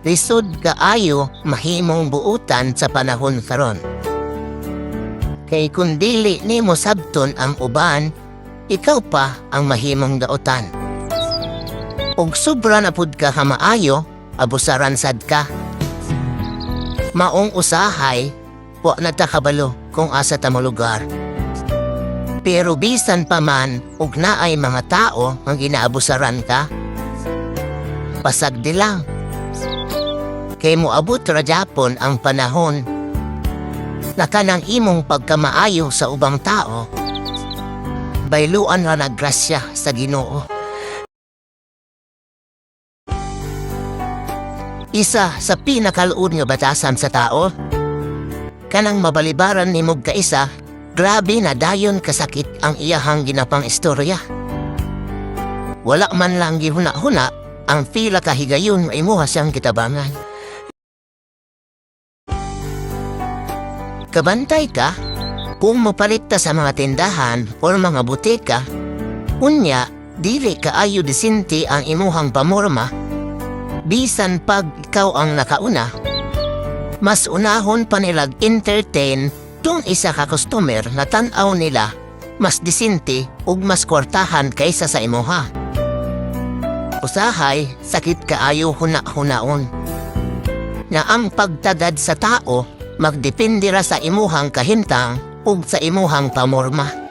Lisod kaayo mahimong buutan sa panahon karon. Kay kung dili nimo sabton ang uban, ikaw pa ang mahimong daotan. Og sobra na pud ka maayo, abusaran sad ka. Maong usahay, wa na ta kabalo kung asa ta mo lugar. Pero bisan pa man, ug naay mga tao ang ginaabusaran ka, pasagdi lang. Kay moabot ra gyapon ang panahon na kanang imong pagkamaayo sa ubang tao, bayluan ra naggrasya sa Ginoo. Isa sa pinakaluod nga batasan sa tao, kanang mabalibaran nimog kaisa, grabe na dayon kasakit ang iyahang ginapang istorya. Wala man lang gihuna-huna ang pila kahigayon nga imuha siyang kitabangan. Kabantay ka, kung mapalit ta sa mga tindahan o mga butika, unya, dili kaayo disinti ang imuhang pamorma, bisan pag ikaw ang nakauna, mas unahon pa nilag entertain tung isa ka customer na tan-aw nila mas disinti ug mas kwartahan kaysa sa imuha. Usahay, sakit kaayo huna-hunaon. Na ang pagtagad sa tao, magdepende ra sa imuhang kahimtang ug sa imuhang pamorma.